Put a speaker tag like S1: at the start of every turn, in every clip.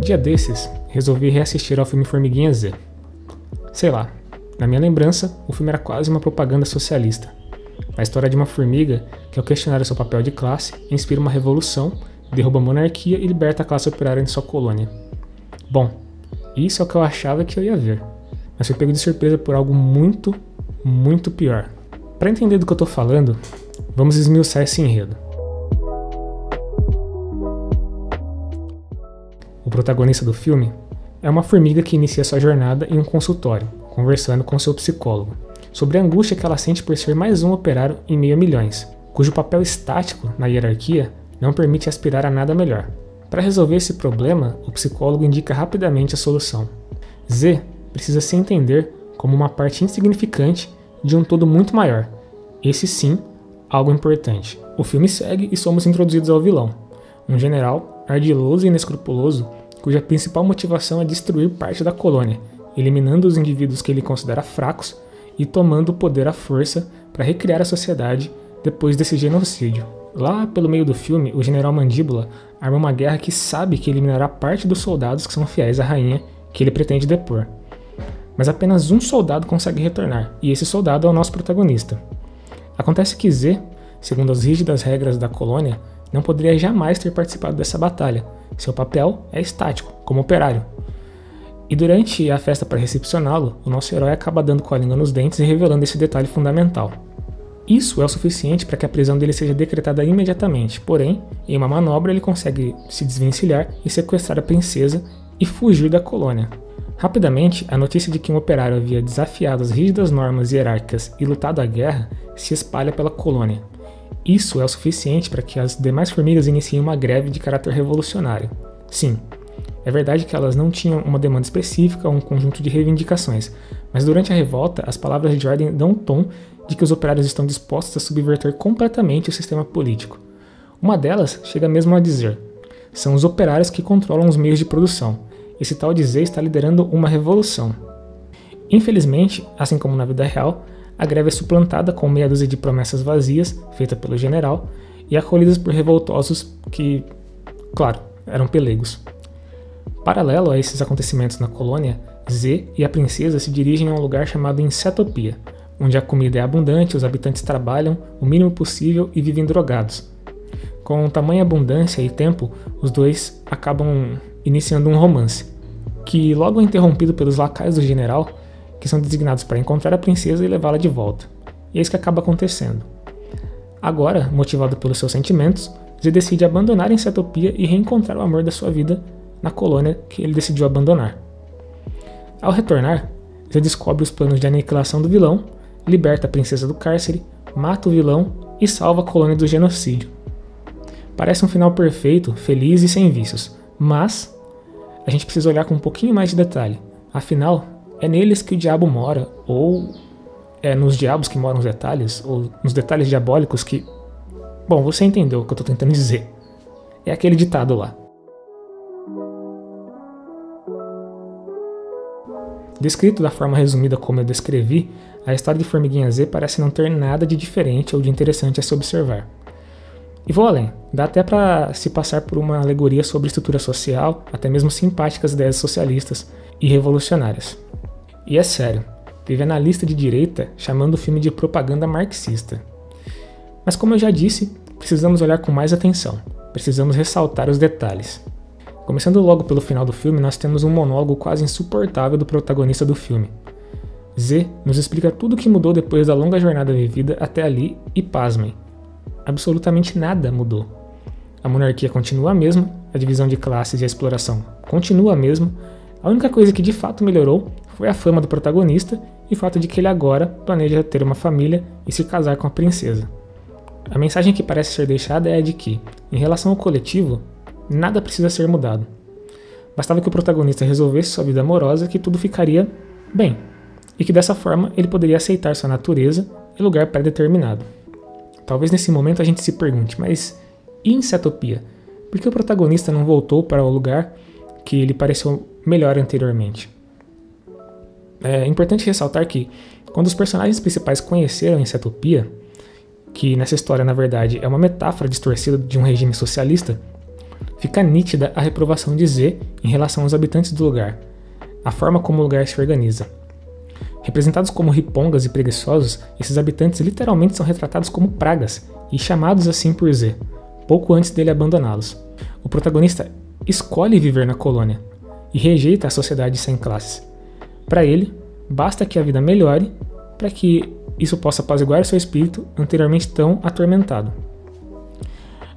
S1: Dia desses, resolvi reassistir ao filme Formiguinha Z. Sei lá, na minha lembrança, o filme era quase uma propaganda socialista. A história de uma formiga que, ao questionar o seu papel de classe, inspira uma revolução, derruba a monarquia e liberta a classe operária em sua colônia. Bom, isso é o que eu achava que eu ia ver, mas fui pego de surpresa por algo muito, muito pior. Para entender do que eu tô falando, vamos esmiuçar esse enredo. O protagonista do filme é uma formiga que inicia sua jornada em um consultório, conversando com seu psicólogo, sobre a angústia que ela sente por ser mais um operário em meio a milhões, cujo papel estático na hierarquia não permite aspirar a nada melhor. Para resolver esse problema, o psicólogo indica rapidamente a solução. Z precisa se entender como uma parte insignificante de um todo muito maior. Esse sim, algo importante. O filme segue e somos introduzidos ao vilão, um general ardiloso e inescrupuloso, cuja principal motivação é destruir parte da colônia, eliminando os indivíduos que ele considera fracos e tomando o poder à força para recriar a sociedade depois desse genocídio. Lá pelo meio do filme, o general Mandíbula arma uma guerra que sabe que eliminará parte dos soldados que são fiéis à rainha que ele pretende depor. Mas apenas um soldado consegue retornar, e esse soldado é o nosso protagonista. Acontece que Z, segundo as rígidas regras da colônia, não poderia jamais ter participado dessa batalha. Seu papel é estático, como operário. E durante a festa para recepcioná-lo, o nosso herói acaba dando com a língua nos dentes e revelando esse detalhe fundamental. Isso é o suficiente para que a prisão dele seja decretada imediatamente, porém, em uma manobra ele consegue se desvencilhar e sequestrar a princesa e fugir da colônia. Rapidamente, a notícia de que um operário havia desafiado as rígidas normas hierárquicas e lutado a guerra se espalha pela colônia. Isso é o suficiente para que as demais formigas iniciem uma greve de caráter revolucionário. Sim, é verdade que elas não tinham uma demanda específica ou um conjunto de reivindicações, mas durante a revolta, as palavras de ordem dão um tom de que os operários estão dispostos a subverter completamente o sistema político. Uma delas chega mesmo a dizer: são os operários que controlam os meios de produção. Esse tal de Z está liderando uma revolução. Infelizmente, assim como na vida real, a greve é suplantada com meia dúzia de promessas vazias, feitas pelo general, e acolhidas por revoltosos que, claro, eram pelegos. Paralelo a esses acontecimentos na colônia, Z e a princesa se dirigem a um lugar chamado Insetopia, onde a comida é abundante, os habitantes trabalham o mínimo possível e vivem drogados. Com tamanha abundância e tempo, os dois acabam iniciando um romance, que logo é interrompido pelos lacaios do general, que são designados para encontrar a princesa e levá-la de volta. E é isso que acaba acontecendo. Agora, motivado pelos seus sentimentos, Z decide abandonar a Insetopia e reencontrar o amor da sua vida na colônia que ele decidiu abandonar. Ao retornar, Z descobre os planos de aniquilação do vilão, liberta a princesa do cárcere, mata o vilão e salva a colônia do genocídio. Parece um final perfeito, feliz e sem vícios, mas a gente precisa olhar com um pouquinho mais de detalhe. Afinal, é neles que o diabo mora, ou é nos diabos que moram os detalhes, ou nos detalhes diabólicos que... Bom, você entendeu o que eu estou tentando dizer. É aquele ditado lá. Descrito da forma resumida como eu descrevi, a história de Formiguinha Z parece não ter nada de diferente ou de interessante a se observar. E vou além, dá até para se passar por uma alegoria sobre estrutura social, até mesmo simpáticas ideias socialistas e revolucionárias. E é sério, teve analista de direita chamando o filme de propaganda marxista. Mas como eu já disse, precisamos olhar com mais atenção, precisamos ressaltar os detalhes. Começando logo pelo final do filme, nós temos um monólogo quase insuportável do protagonista do filme. Z nos explica tudo o que mudou depois da longa jornada vivida até ali e pasmem, absolutamente nada mudou. A monarquia continua a mesma, a divisão de classes e a exploração continua a mesma, a única coisa que de fato melhorou foi a fama do protagonista e o fato de que ele agora planeja ter uma família e se casar com a princesa. A mensagem que parece ser deixada é a de que, em relação ao coletivo, nada precisa ser mudado. Bastava que o protagonista resolvesse sua vida amorosa que tudo ficaria bem, e que dessa forma ele poderia aceitar sua natureza e lugar pré-determinado. Talvez nesse momento a gente se pergunte, mas e Insetopia? Por que o protagonista não voltou para o lugar que lhe pareceu melhor anteriormente? É importante ressaltar que, quando os personagens principais conheceram Insetopia, que nessa história na verdade é uma metáfora distorcida de um regime socialista, fica nítida a reprovação de Z em relação aos habitantes do lugar, a forma como o lugar se organiza. Representados como ripongas e preguiçosos, esses habitantes literalmente são retratados como pragas e chamados assim por Z, pouco antes dele abandoná-los. O protagonista escolhe viver na colônia e rejeita a sociedade sem classes. Para ele, basta que a vida melhore para que isso possa apaziguar seu espírito anteriormente tão atormentado.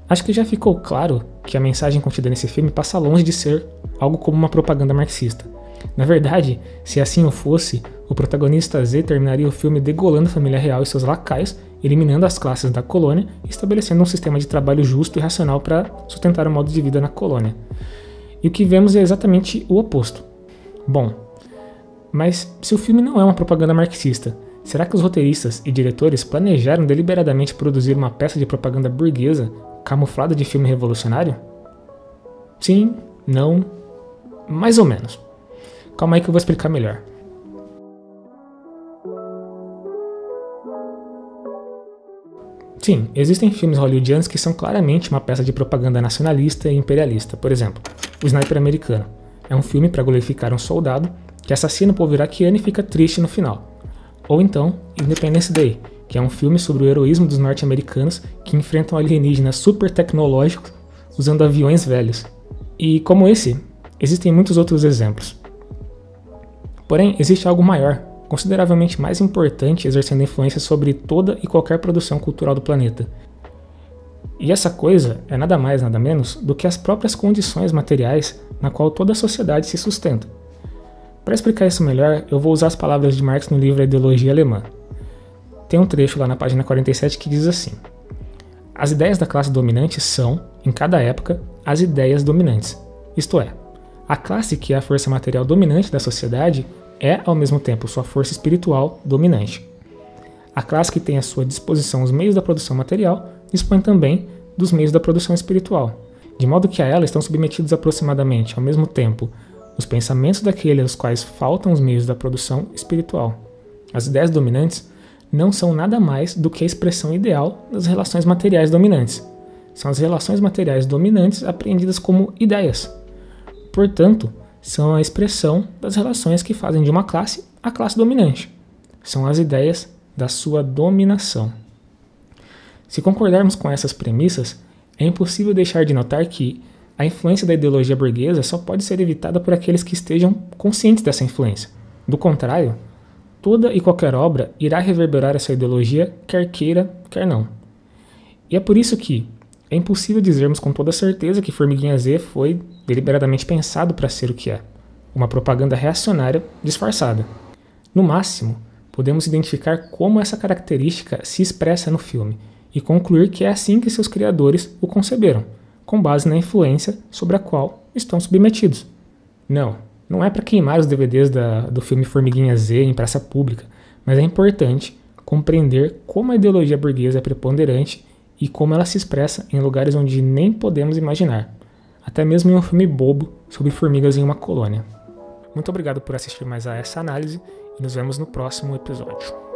S1: Acho que já ficou claro que a mensagem contida nesse filme passa longe de ser algo como uma propaganda marxista. Na verdade, se assim o fosse, o protagonista Z terminaria o filme degolando a família real e seus lacaios, eliminando as classes da colônia e estabelecendo um sistema de trabalho justo e racional para sustentar o modo de vida na colônia. E o que vemos é exatamente o oposto. Bom, mas se o filme não é uma propaganda marxista, será que os roteiristas e diretores planejaram deliberadamente produzir uma peça de propaganda burguesa camuflada de filme revolucionário? Sim, não, mais ou menos. Calma aí que eu vou explicar melhor. Sim, existem filmes hollywoodianos que são claramente uma peça de propaganda nacionalista e imperialista. Por exemplo, O Sniper Americano. É um filme para glorificar um soldado que assassina o povo iraquiano e fica triste no final. Ou então, Independence Day, que é um filme sobre o heroísmo dos norte-americanos que enfrentam alienígenas super tecnológicos usando aviões velhos. E como esse, existem muitos outros exemplos. Porém, existe algo maior, consideravelmente mais importante, exercendo influência sobre toda e qualquer produção cultural do planeta. E essa coisa é nada mais, nada menos do que as próprias condições materiais na qual toda a sociedade se sustenta. Para explicar isso melhor, eu vou usar as palavras de Marx no livro A Ideologia Alemã. Tem um trecho lá na página 47 que diz assim: as ideias da classe dominante são, em cada época, as ideias dominantes. Isto é, a classe que é a força material dominante da sociedade é, ao mesmo tempo, sua força espiritual dominante. A classe que tem à sua disposição os meios da produção material dispõe também dos meios da produção espiritual, de modo que a ela estão submetidos aproximadamente, ao mesmo tempo, os pensamentos daqueles aos quais faltam os meios da produção espiritual. As ideias dominantes não são nada mais do que a expressão ideal das relações materiais dominantes. São as relações materiais dominantes apreendidas como ideias. Portanto, são a expressão das relações que fazem de uma classe a classe dominante. São as ideias da sua dominação. Se concordarmos com essas premissas, é impossível deixar de notar que a influência da ideologia burguesa só pode ser evitada por aqueles que estejam conscientes dessa influência. Do contrário, toda e qualquer obra irá reverberar essa ideologia, quer queira, quer não. E é por isso que é impossível dizermos com toda certeza que Formiguinha Z foi deliberadamente pensado para ser o que é, uma propaganda reacionária disfarçada. No máximo, podemos identificar como essa característica se expressa no filme e concluir que é assim que seus criadores o conceberam, com base na influência sobre a qual estão submetidos. Não é para queimar os DVDs do filme Formiguinha Z em praça pública, mas é importante compreender como a ideologia burguesa é preponderante e como ela se expressa em lugares onde nem podemos imaginar, até mesmo em um filme bobo sobre formigas em uma colônia. Muito obrigado por assistir mais a essa análise e nos vemos no próximo episódio.